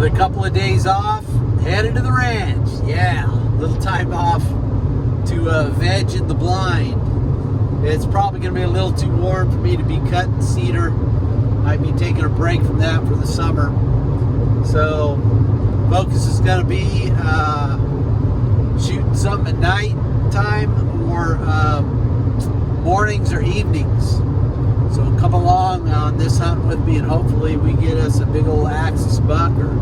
a couple of days off, headed to the ranch. Yeah, little time off to veg in the blind. It's probably going to be a little too warm for me to be cutting cedar. Might be taking a break from that for the summer. So focus is going to be shooting something at night time or mornings or evenings. So come along on this hunt with me, and hopefully we get us a big old axis buck or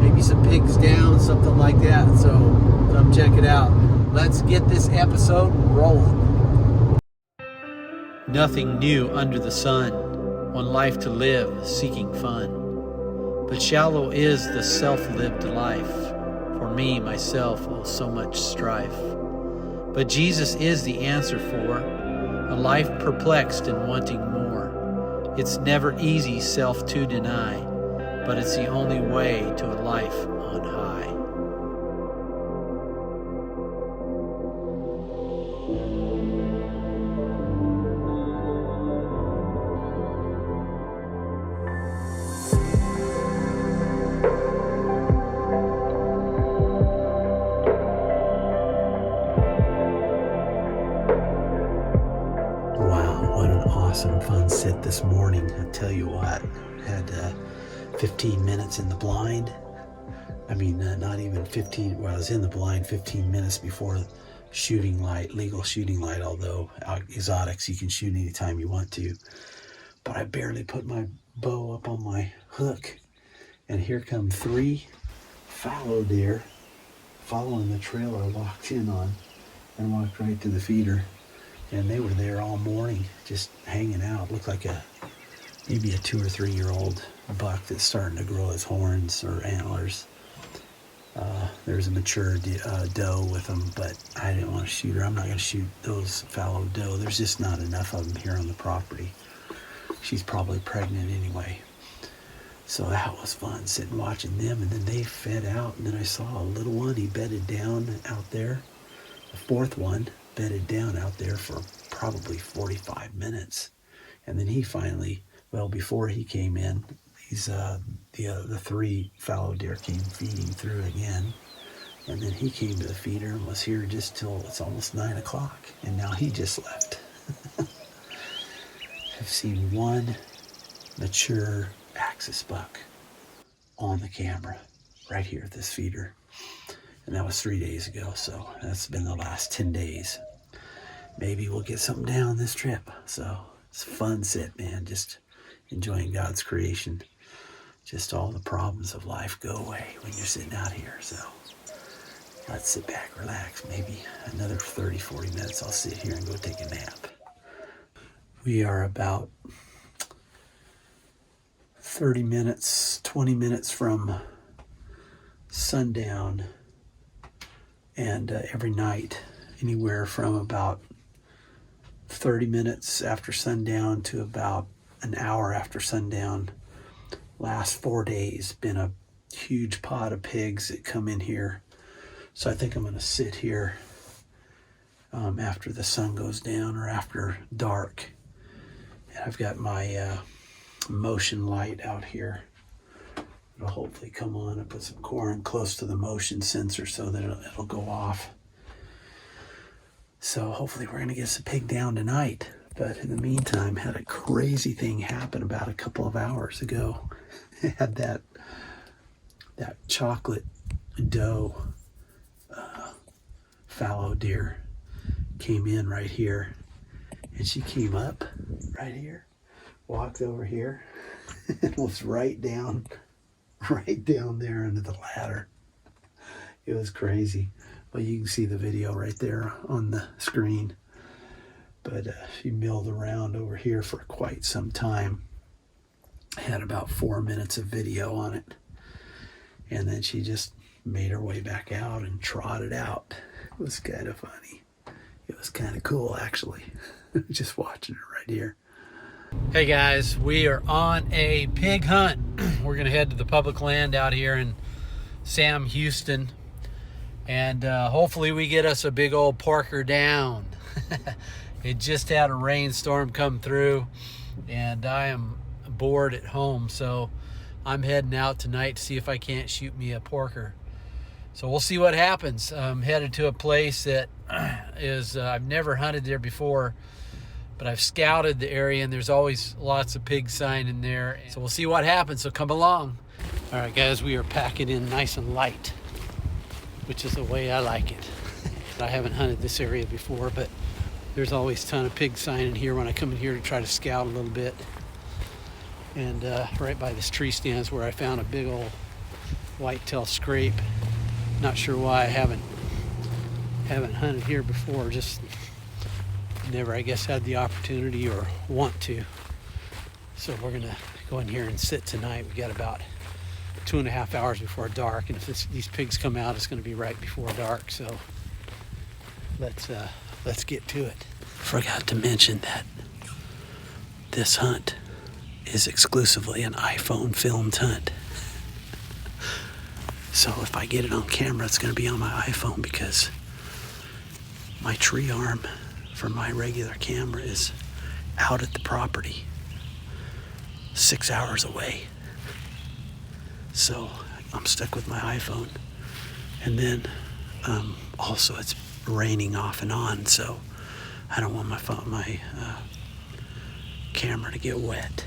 maybe some pigs down, something like that. So come check it out. Let's get this episode rolling. Nothing new under the sun, one life to live, seeking fun. But shallow is the self-lived life. For me, myself, oh, so much strife. But Jesus is the answer for a life perplexed and wanting more. It's never easy self to deny, but it's the only way to a life on high. Awesome fun sit this morning. I tell you what, had 15 minutes in the blind. I mean, not even 15, well, I was in the blind 15 minutes before shooting light, legal shooting light, although exotics you can shoot anytime you want to. But I barely put my bow up on my hook, and here come 3 fallow deer following the trail I walked in on and walked right to the feeder. And they were there all morning, just hanging out. Looked like maybe a 2 or 3 year old buck that's starting to grow his horns or antlers. There's a mature doe with them, but I didn't want to shoot her. I'm not going to shoot those fallow doe. There's just not enough of them here on the property. She's probably pregnant anyway. So that was fun, sitting watching them, and then they fed out, and then I saw a little one. He bedded down out there. The 4th one bedded down out there for probably 45 minutes, and then he finally, well, before he came in, the 3 fallow deer came feeding through again, and then he came to the feeder and was here just till it's almost 9 o'clock, and now he just left. I've seen 1 mature axis buck on the camera right here at this feeder. And that was 3 days ago, so that's been the last 10 days. Maybe we'll get something down this trip. So it's a fun sit, man. Just enjoying God's creation. Just all the problems of life go away when you're sitting out here. So let's sit back, relax. Maybe another 30, 40 minutes I'll sit here and go take a nap. We are about 30 minutes, 20 minutes from sundown. And every night, anywhere from about 30 minutes after sundown to about an hour after sundown, last 4 days, been a huge pod of pigs that come in here. So I think I'm going to sit here after the sun goes down or after dark. And I've got my motion light out here. It'll hopefully come on. I put some corn close to the motion sensor so that it'll go off. So hopefully we're going to get some pig down tonight. But in the meantime, had a crazy thing happen about a couple of hours ago. Had that chocolate doe fallow deer came in right here, and she came up right here, walked over here, and was right down there under the ladder. It was crazy. Well, you can see the video right there on the screen. But she milled around over here for quite some time. Had about 4 minutes of video on it. And then she just made her way back out and trotted out. It was kind of funny. It was kind of cool, actually. Just watching her right here. Hey guys, we are on a pig hunt. We're gonna head to the public land out here in Sam Houston, and hopefully we get us a big old porker down. It just had a rainstorm come through, and I am bored at home, so I'm heading out tonight to see if I can't shoot me a porker. So we'll see what happens. I'm headed to a place that is, I've never hunted there before, but I've scouted the area and there's always lots of pig sign in there. So we'll see what happens, so come along. All right, guys, we are packing in nice and light, which is the way I like it. I haven't hunted this area before, but there's always a ton of pig sign in here when I come in here to try to scout a little bit. And right by this tree stand is where I found a big old whitetail scrape. Not sure why I haven't hunted here before, just never, I guess, had the opportunity or want to. So we're gonna go in here and sit tonight. We got about 2.5 hours before dark, and if these pigs come out, it's gonna be right before dark. So let's get to it. Forgot to mention that this hunt is exclusively an iPhone filmed hunt. So if I get it on camera, it's going to be on my iPhone because my tree arm for my regular camera is out at the property 6 hours away. So I'm stuck with my iPhone. And then also it's raining off and on, so I don't want my camera to get wet.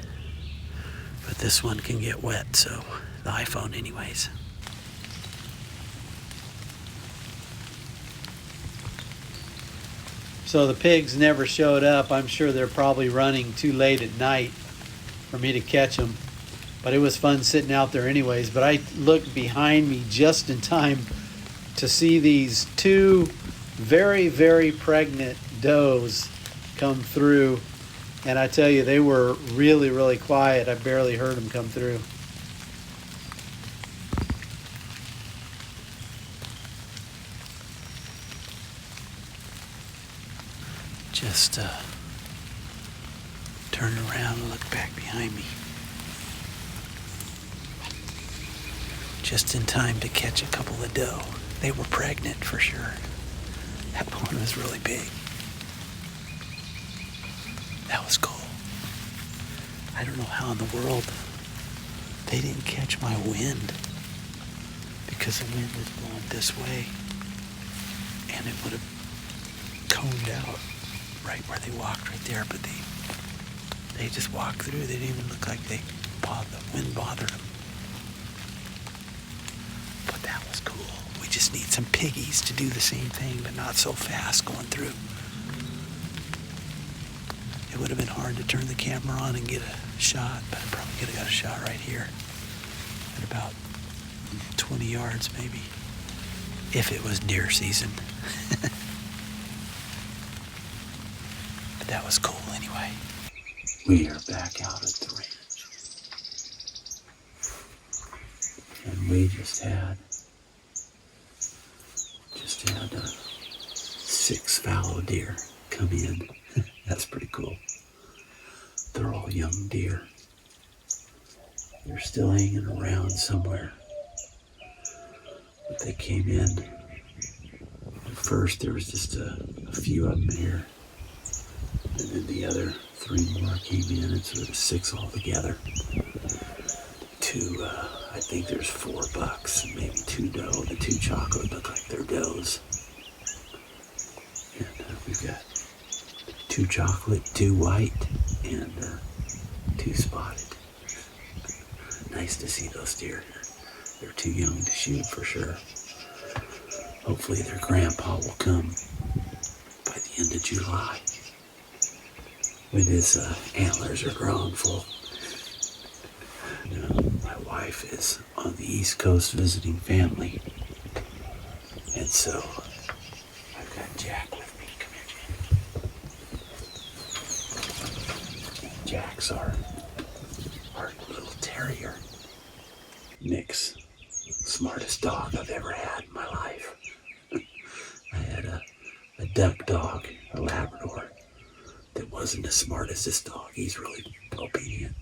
But this one can get wet, so the iPhone anyways. So the pigs never showed up. I'm sure they're probably running too late at night for me to catch them. But it was fun sitting out there anyways. But I looked behind me just in time to see these two very, very pregnant does come through. And I tell you, they were really, really quiet. I barely heard them come through. Just turn around and look back behind me. Just in time to catch a couple of doe. They were pregnant for sure. That one was really big. That was cool. I don't know how in the world they didn't catch my wind, because the wind is blowing this way and it would have coned out right where they walked right there, but they just walked through. They didn't even look like the wind bothered them. But that was cool. We just need some piggies to do the same thing, but not so fast going through. It would have been hard to turn the camera on and get a shot, but I probably could have got a shot right here at about 20 yards maybe, if it was deer season. But that was cool anyway. We are back out at the ranch, and we just had 6 fallow deer come in. That's pretty cool. They're all young deer. They're still hanging around somewhere, but they came in. At first there was just a few of them here, and then the other 3 more came in, and so there's 6 altogether. I think there's 4 bucks and maybe 2 doe. The 2 chocolate look like they're does. And we've got 2 chocolate, 2 white, and 2 spotted. Nice to see those deer. They're too young to shoot for sure. Hopefully their grandpa will come by the end of July when his antlers are grown full. My wife is on the East Coast visiting family, and so I've got Jack with me. Come here, Jack. Jack's our little terrier mix. Smartest dog I've ever had in my life. I had a duck dog, a Labrador, that wasn't as smart as this dog. He's really obedient.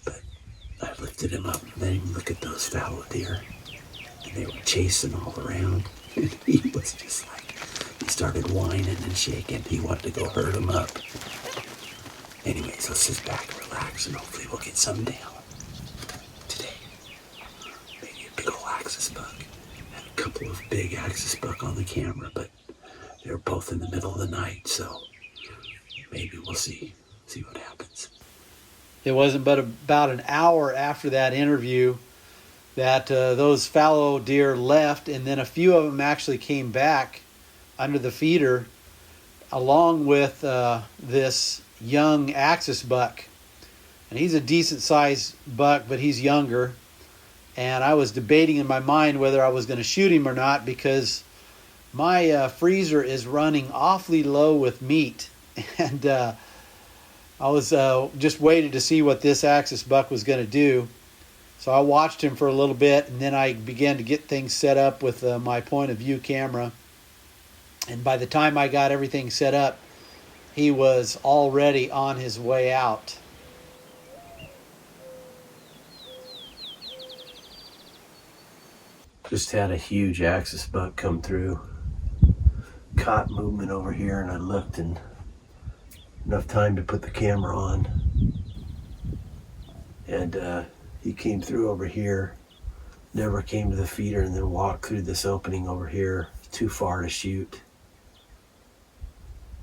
But I lifted him up and let him look at those fallow deer. And they were chasing all around. And he was just like, he started whining and shaking. He wanted to go herd them up. Anyways, let's sit back and relax, and hopefully we'll get some down axis buck. Had a couple of big axis buck on the camera, but they were both in the middle of the night, so maybe we'll see what happens. It wasn't but about an hour after that interview that those fallow deer left, and then a few of them actually came back under the feeder along with this young axis buck. And he's a decent sized buck, but he's younger. And I was debating in my mind whether I was going to shoot him or not, because my freezer is running awfully low with meat. And I was just waited to see what this axis buck was going to do. So I watched him for a little bit, and then I began to get things set up with my point of view camera. And by the time I got everything set up, he was already on his way out. Just had a huge axis buck come through. Caught movement over here, and I looked, and enough time to put the camera on. And he came through over here, never came to the feeder, and then walked through this opening over here, too far to shoot.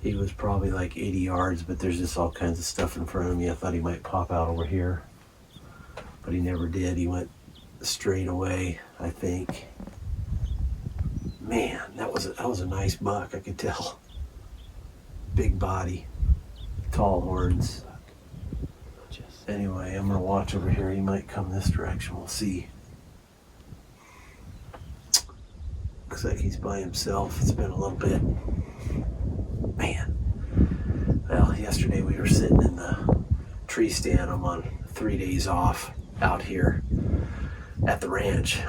He was probably like 80 yards, but there's just all kinds of stuff in front of me. I thought he might pop out over here, but he never did. He went straight away, I think. Man, that was a nice buck, I could tell. Big body, tall horns. Anyway, I'm gonna watch over here. He might come this direction. We'll see. Looks like he's by himself. It's been a little bit. Man. Well, yesterday we were sitting in the tree stand. I'm on 3 days off out here at the ranch.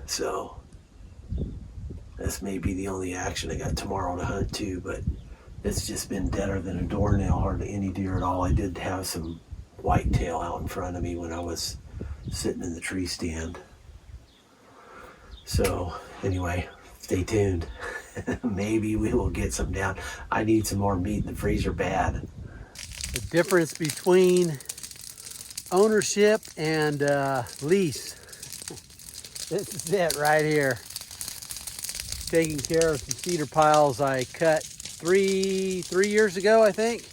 So this may be the only action I got tomorrow to hunt too, but it's just been deader than a doornail. Hardly any deer at all. I did have some whitetail out in front of me when I was sitting in the tree stand. So anyway, stay tuned. Maybe we will get some down. I need some more meat in the freezer bad. The difference between ownership and lease. This is it right here. Taking care of some cedar piles I cut three years ago, I think.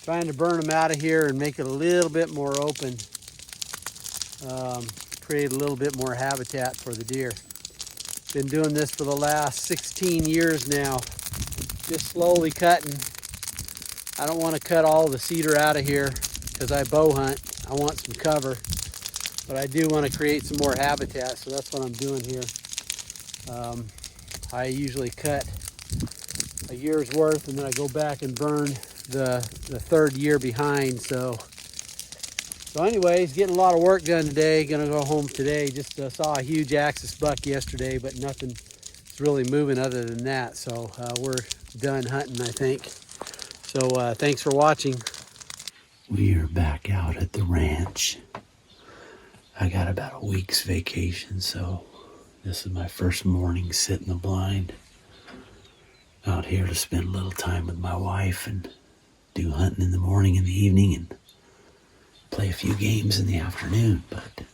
Trying to burn them out of here and make it a little bit more open. Create a little bit more habitat for the deer. Been doing this for the last 16 years now. Just slowly cutting. I don't want to cut all the cedar out of here because I bow hunt. I want some cover. But I do want to create some more habitat, so that's what I'm doing here. I usually cut a year's worth, and then I go back and burn the third year behind. So anyways, getting a lot of work done today. Gonna go home today. Just saw a huge axis buck yesterday, but nothing is really moving other than that. So we're done hunting, I think. So thanks for watching. We are back out at the ranch. I got about a week's vacation, so this is my first morning sitting the blind. Out here to spend a little time with my wife and do hunting in the morning and the evening and play a few games in the afternoon. But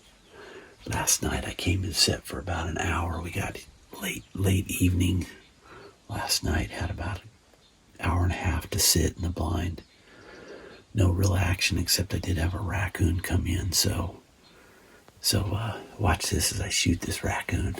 last night I came and sat for about an hour. We got late evening last night. Had about an hour and a half to sit in the blind. No real action, except I did have a raccoon come in. So watch this as I shoot this raccoon.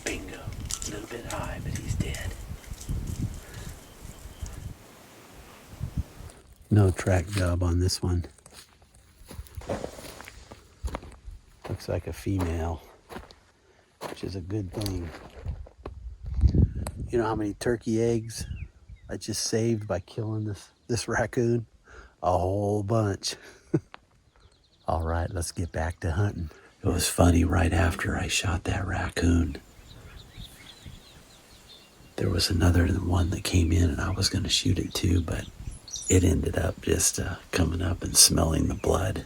Bingo. A little bit high, but he's dead. No track job on this one. Looks like a female, which is a good thing. You know how many turkey eggs I just saved by killing this raccoon? A whole bunch. All right, let's get back to hunting. It was funny, right after I shot that raccoon, there was another one that came in and I was going to shoot it too, but it ended up just coming up and smelling the blood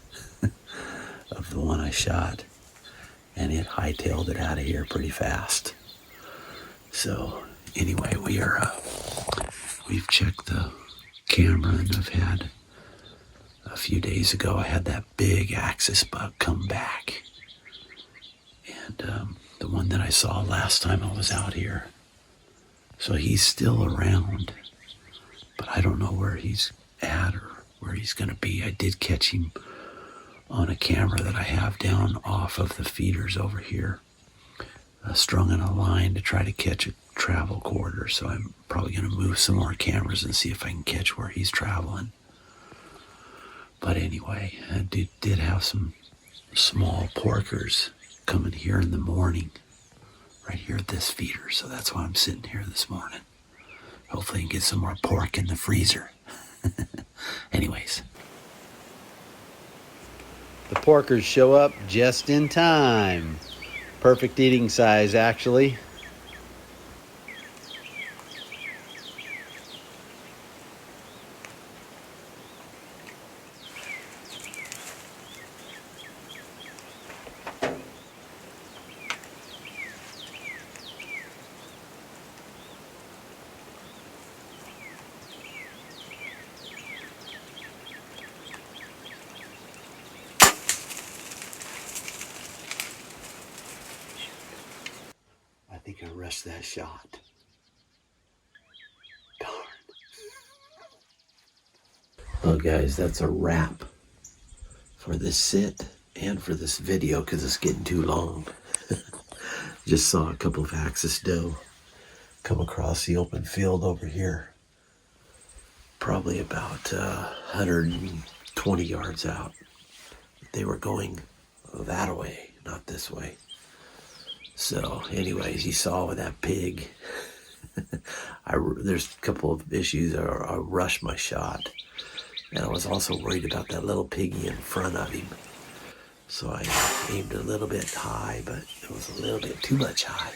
of the one I shot, and it hightailed it out of here pretty fast. So anyway, we've checked the camera, and I've had a few days ago I had that big axis buck come back, and the one that I saw last time I was out here. So he's still around, but I don't know where he's at or where he's going to be. I did catch him on a camera that I have down off of the feeders over here, strung in a line to try to catch a travel quarter. So I'm probably going to move some more cameras and see if I can catch where he's traveling. But anyway, I did have some small porkers coming here in the morning, right here at this feeder. So that's why I'm sitting here this morning. Hopefully I can get some more pork in the freezer. Anyways. The porkers show up just in time. Perfect eating size, actually. I think I rushed that shot. Darn. Well, guys, that's a wrap for this sit and for this video because it's getting too long. Just saw a couple of axis doe come across the open field over here. Probably about 120 yards out. They were going that way, not this way. So anyways, you saw with that pig, there's a couple of issues. I rushed my shot, and I was also worried about that little piggy in front of him. So I aimed a little bit high, but it was a little bit too much high.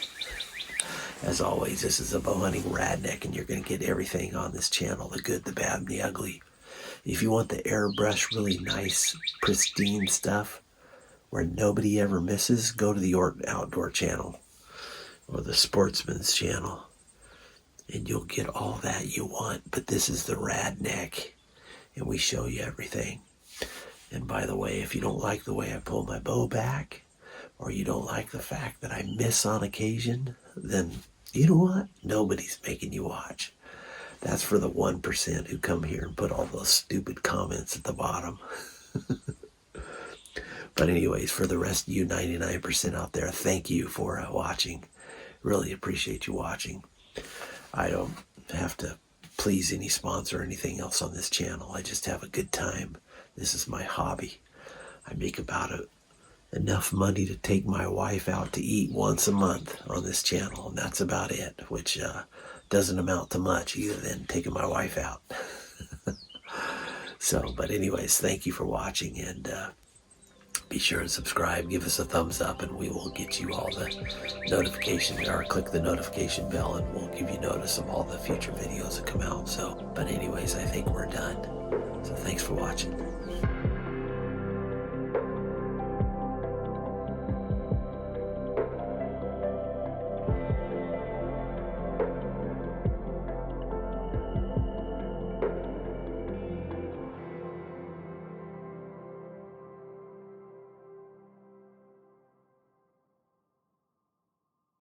As always, this is a Bowhunting Radneck, and you're going to get everything on this channel, the good, the bad, and the ugly. If you want the airbrush, really nice, pristine stuff, where nobody ever misses, go to the Outdoor channel or the Sportsman's channel, and you'll get all that you want. But this is the Radneck, and we show you everything. And by the way, if you don't like the way I pull my bow back, or you don't like the fact that I miss on occasion, then you know what? Nobody's making you watch. That's for the 1% who come here and put all those stupid comments at the bottom. But anyways, for the rest of you 99% out there, thank you for watching. Really appreciate you watching. I don't have to please any sponsor or anything else on this channel. I just have a good time. This is my hobby. I make about enough money to take my wife out to eat once a month on this channel, and that's about it, which doesn't amount to much either than taking my wife out. So, but anyways, thank you for watching, and be sure to subscribe, give us a thumbs up, and we will get you all the notifications, or click the notification bell, and we'll give you notice of all the future videos that come out. So, but anyways, I think we're done. So thanks for watching.